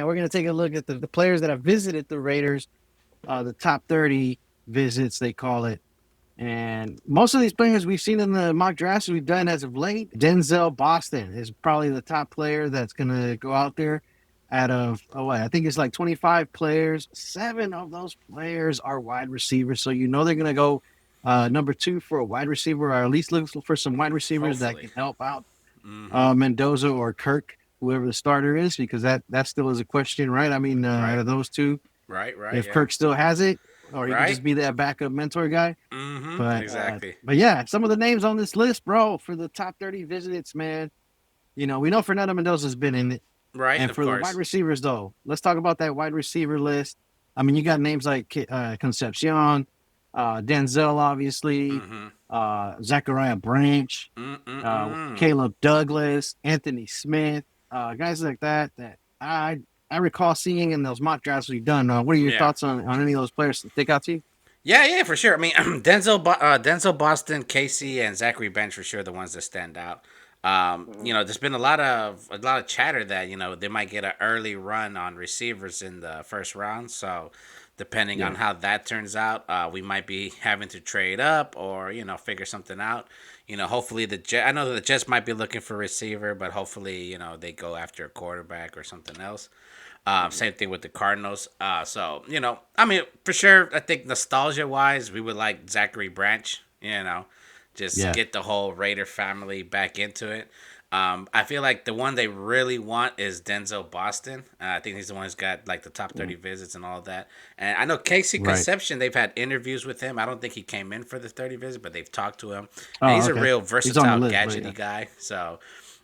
And we're going to take a look at the players that have visited the Raiders, the top 30 visits, they call it. And most of these players we've seen in the mock drafts we've done as of late. Denzel Boston is probably the top player that's going to go out there out of, I think it's like 25 players. 7 of those players are wide receivers. So you know they're going to go number 2 for a wide receiver, or at least look for some wide receivers that Hopefully. can help out Mm-hmm. Mendoza or Kirk, whoever the starter is, because that still is a question, right? I mean, out Right. of those two, Right. if Yeah. Kirk still has it, or he could Right. just be that backup mentor guy. Mm-hmm. But Exactly. yeah, some of the names on this list, bro, for the top 30 visits, man. We know Fernando Mendoza's been in it. Right. And Of for the wide course. receivers, though, let's talk about that wide receiver list. I mean, you got names like Concepcion, Denzel, obviously, Mm-hmm. Zachariah Branch, Mm-mm-mm. Caleb Douglas, Anthony Smith, guys like that. That I recall seeing in those mock drafts we've done. What are your Yeah. thoughts on any of those players that stick out to you? Yeah, for sure. I mean, Denzel Boston, Casey, and Zachary Bench for sure the ones that stand out. There's been a lot of chatter that they might get an early run on receivers in the first round. So, depending on Yeah. how that turns out, we might be having to trade up or figure something out. Hopefully I know the Jets might be looking for a receiver, but hopefully they go after a quarterback or something else. Same thing with the Cardinals. I mean, for sure, I think nostalgia wise, we would like Zachary Branch. Just Yeah. get the whole Raider family back into it. I feel like the one they really want is Denzel Boston. I think he's the one who's got like the top 30 visits and all of that. And I know KC Right. Concepcion, they've had interviews with him. I don't think he came in for the 30 visits, but they've talked to him. And Oh, he's a okay. real He's on the versatile, list, but gadgety yeah. guy. So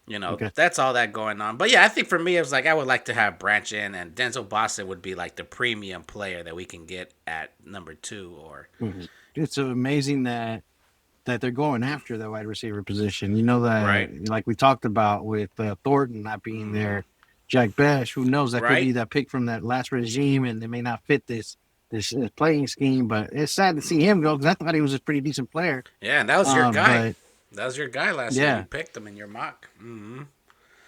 Okay. that's all that going on. But yeah, I think for me, it was like I would like to have Branch in, and Denzel Boston would be like the premium player that we can get at number 2 or. Mhm. It's amazing that they're going after the wide receiver position. You know that, Right. like we talked about with Thornton not being Mm-hmm. there, Jack Bash. Who knows? That could Right. be that pick from that last regime, and they may not fit this playing scheme. But it's sad to see him go because I thought he was a pretty decent player. Yeah, and that was your guy. But That was your guy last year. You yeah, picked him in your mock. Mm-hmm.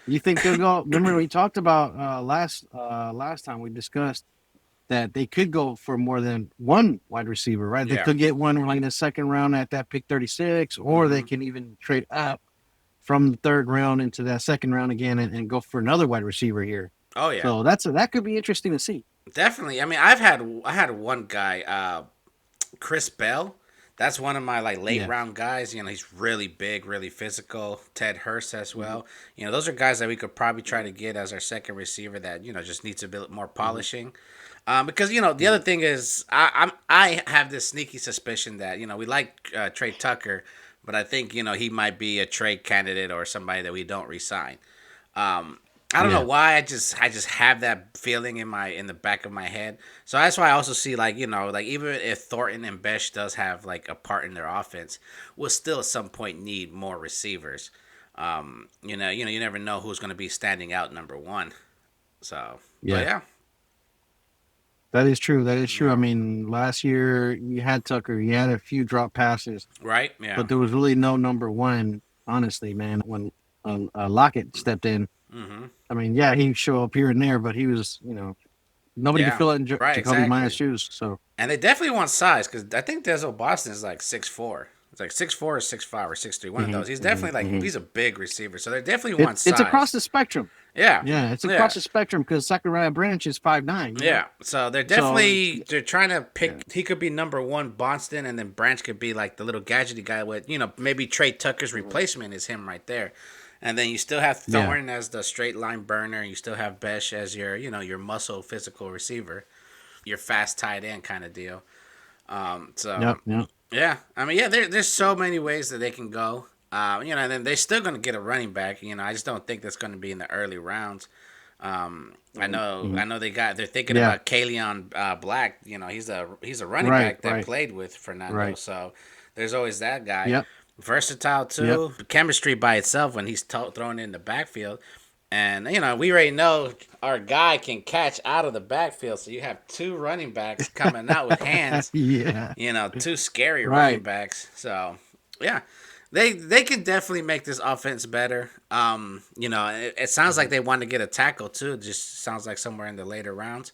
you think they'll go? Remember we talked about last time we discussed that they could go for more than one wide receiver, right? They Yeah. could get one like in the second round at that pick 36, or they Mm-hmm. can even trade up from the third round into that second round again and go for another wide receiver here. Oh yeah, So that could be interesting to see. definitely. I mean, I had one guy, Chris Bell. That's one of my like late Yeah. round guys. He's really big, really physical. Ted Hurst as Mm-hmm. well. Those are guys that we could probably try to get as our second receiver that just needs a bit more Mm-hmm. polishing. Because the other thing is I have this sneaky suspicion that we like Trey Tucker, but I think he might be a trade candidate or somebody that we don't resign. I don't know Yeah. why I just have that feeling in the back of my head. So that's why I also see like like even if Thornton and Besh does have like a part in their offense, we'll still at some point need more receivers. You never know who's going to be standing out number one. So, but Yeah. yeah, That is true. That is true. I yeah, mean, last year you had Tucker, you had a few drop passes, right, yeah, but there was really no number one, honestly, man. When Lockett stepped in, mm-hmm. I mean, yeah, he'd show up here and there, but he was, nobody could Yeah, fill it in right, Jacoby Myers' exactly. shoes. So, And they definitely want size because I think Denzel Boston is like 6'4". It's like 6'4" or 6'5" or 6'3", one of hmm those. He's hmm definitely like hmm he's a big receiver, so they definitely it, want it's across size. the spectrum. Yeah, Yeah, it's across yeah, the spectrum because Zachariah Branch is 5'9", yeah. So So, they're trying to yeah, pick. He could be number one Boston, and then Branch could be like the little gadgety guy with maybe Trey Tucker's replacement is him right there. And then you still have yeah, Thornton as the straight line burner. You still have Besh as your your muscle physical receiver, your fast tight end kind of deal. So yep, yep. yeah, I mean, yeah, there's so many ways that they can go. And then they're still going to get a running back. I just don't think that's going to be in the early rounds. I know, Mhm. they're thinking Yeah, about Kalion Black. He's a running right, back that right, played with Fernando. right. So there's always that guy. Yep, Versatile yep. too. Chemistry by itself when he's thrown in the backfield. And we already know our guy can catch out of the backfield. So you have two running backs coming out with hands. Yeah, Two scary running right. backs. So, yeah. They can definitely make this offense better. It sounds like they want to get a tackle too. It just sounds like somewhere in the later rounds.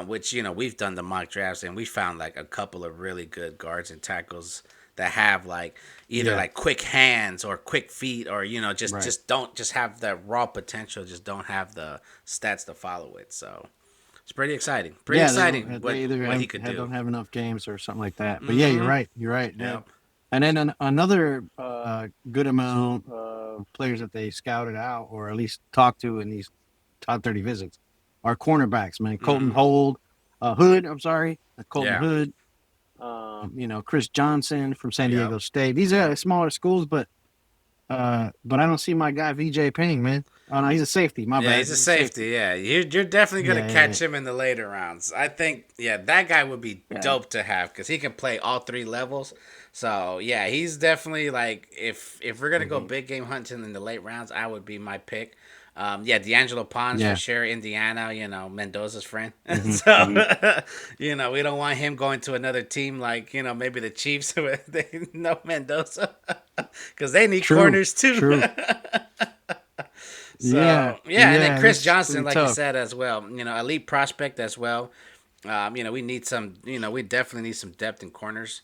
Which we've done the mock drafts and we found like a couple of really good guards and tackles that have like either Yeah, like quick hands or quick feet or just right. just don't just have the raw potential, just don't have the stats to follow it. So it's pretty exciting. Pretty Yeah, they exciting don't. They either what he could do. don't have enough games or something like that. But yeah, you're Mm-hmm. right. You're right. Yep. And then another good amount of players that they scouted out or at least talked to in these top 30 visits are cornerbacks. Man, Colton Mm-hmm. Hood. I'm sorry, Colton Yeah. Hood. Chris Johnson from San Yep. Diego State. These are Yep. smaller schools, but I don't see my guy VJ Penning, man. Oh no, he's a safety. My Yeah, bad. he's a He's a safety. safety. Yeah, you're definitely gonna Yeah, yeah, catch him in the later rounds. I think that guy would be yeah. dope to have because he can play all three levels. So yeah, he's definitely like if we're gonna go Hmm. big game hunting in the late rounds, I would be my pick. Yeah, D'Angelo Pons for Yeah. sure. Indiana, Mendoza's friend. Hmm. So Hmm. we don't want him going to another team like maybe the Chiefs where they know Mendoza because they need True. corners too. True. Yeah. So yeah, and then Yeah. Chris It's Johnson, pretty like you tough. said as well, elite prospect as well. We need some, we definitely need some depth in corners.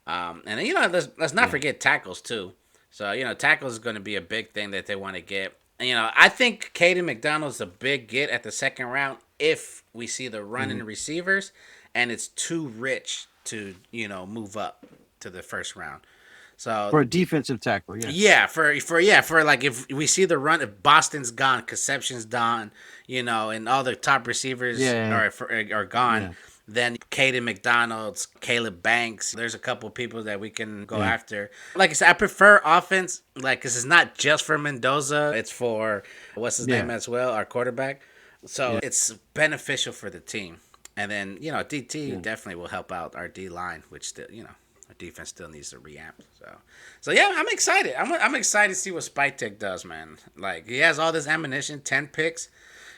And let's not Yeah. forget tackles too. So tackles is going to be a big thing that they want to get. And, I think Caden McDonald's a big get at the second round if we see the run Hmm. in receivers, and it's too rich to move up to the first round. So For a defensive tackle, yeah. yeah, for like if we see the run, if Boston's gone, Concepcion's gone, and all the top receivers Yeah. are gone, Yeah. then Caden McDonald's, Caleb Banks. There's a couple people that we can go Yeah. after. Like I said, I prefer offense, like because it's not just for Mendoza, it's for what's his name Yeah. as well, our quarterback. So Yeah. it's beneficial for the team. And then DT Yeah. definitely will help out our D line, which still our defense still needs to reamp. So yeah, I'm excited. I'm excited to see what Spike Tech does, man. Like he has all this ammunition, 10 picks.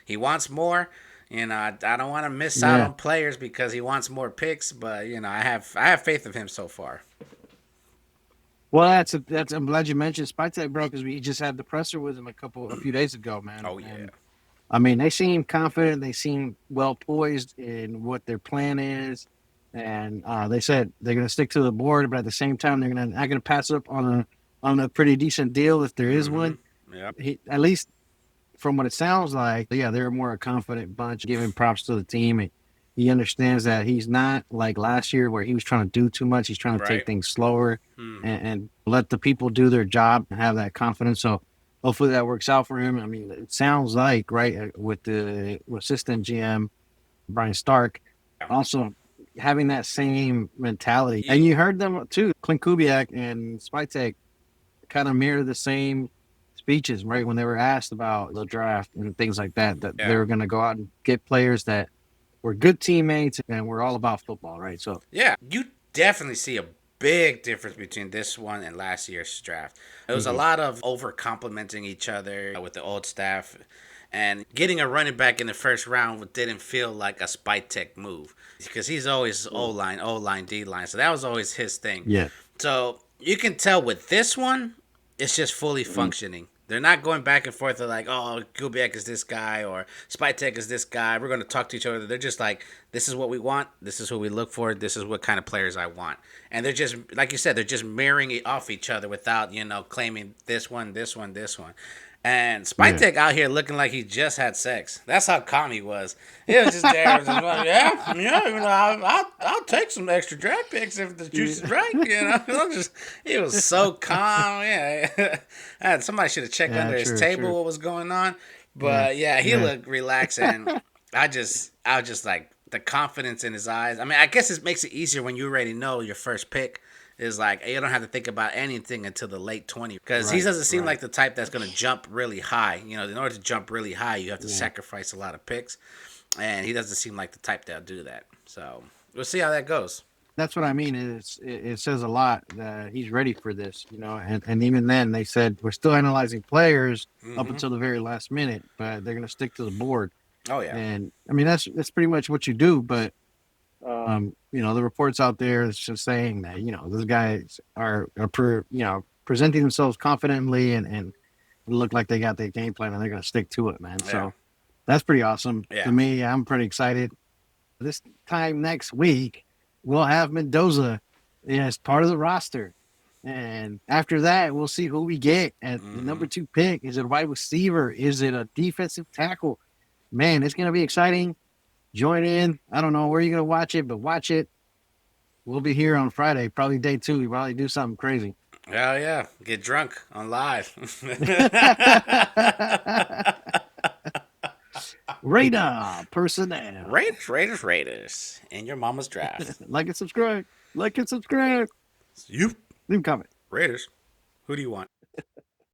He wants more. I don't want to miss out Yeah. on players because he wants more picks, but I have faith of him so far. Well, that's. I'm glad you mentioned Spytek, bro, because we just had the presser with him a few days ago, man. Oh yeah. And I mean, they seem confident. They seem well poised in what their plan is, and they said they're going to stick to the board, but at the same time, they're not going to pass up on a pretty decent deal if there is Mm-hmm. one. Yep. At least from what it sounds like, yeah, they're a more confident bunch, giving props to the team. And he understands that he's not like last year where he was trying to do too much. He's trying to take Right. things slower Mm-hmm. and let the people do their job and have that confidence. So hopefully that works out for him. I mean, it sounds like, right, with the assistant GM, Brian Stark, also having that same mentality. Yeah. And you heard them too. Clint Kubiak and Spytek kind of mirror the same speeches, right? When they were asked about the draft and things like that, that they Yeah. were going to go out and get players that were good teammates and we're all about football, right? So, Yeah, you definitely see a big difference between this one and last year's draft. It was a mhm. lot of over complimenting each other with the old staff, and getting a running back in the first round didn't feel like a Spike Tech move because he's always O line, D line, so that was always his thing. Yeah. So you can tell with this one, it's just fully Mhm. functioning. They're not going back and forth. They're like, oh, Kubiak is this guy or Spytek is this guy. We're going to talk to each other. They're just like, this is what we want. This is what we look for. This is what kind of players I want. And they're just, like you said, they're just mirroring it off each other without, claiming this one, this one, this one. And Yeah. Spytek out here looking like he just had sex. That's how calm he was. He was just there, was just like, I'll take some extra draft picks if the juice is right. He was so calm. Yeah, somebody should have checked Yeah, under his true, table true. what was going on. Yeah. But yeah, he Yeah. looked relaxed, and I was just like the confidence in his eyes. I mean, I guess it makes it easier when you already know your first pick is like you don't have to think about anything until the late 20s because he Right. doesn't seem Right. like the type that's going to jump really high. In order to jump really high, you have to Yeah. sacrifice a lot of picks, and he doesn't seem like the type that'll do that. So we'll see how that goes. That's what I mean. It says a lot that he's ready for this, and even then they said we're still analyzing players up Hmm. until the very last minute, but they're going to stick to the board. Oh yeah, And I mean, that's pretty much what you do. But the reports out there is just saying that those guys are per, presenting themselves confidently and look like they got their game plan and they're going to stick to it, man. Yeah. So that's pretty awesome to Yeah. me. I'm pretty excited. This time next week, we'll have Mendoza as part of the roster. And after that, we'll see who we get at the number 2 pick. Is it a wide receiver? Is it a defensive tackle? Man, it's going to be exciting. Join in. I don't know where you're going to watch it, but watch it. We'll be here on Friday, probably day 2. We probably do something crazy. Hell yeah. Get drunk on live. Radar personnel. Raiders. In your mama's draft. Like and subscribe. Like and subscribe. You. Leave a comment. Raiders. Who do you want?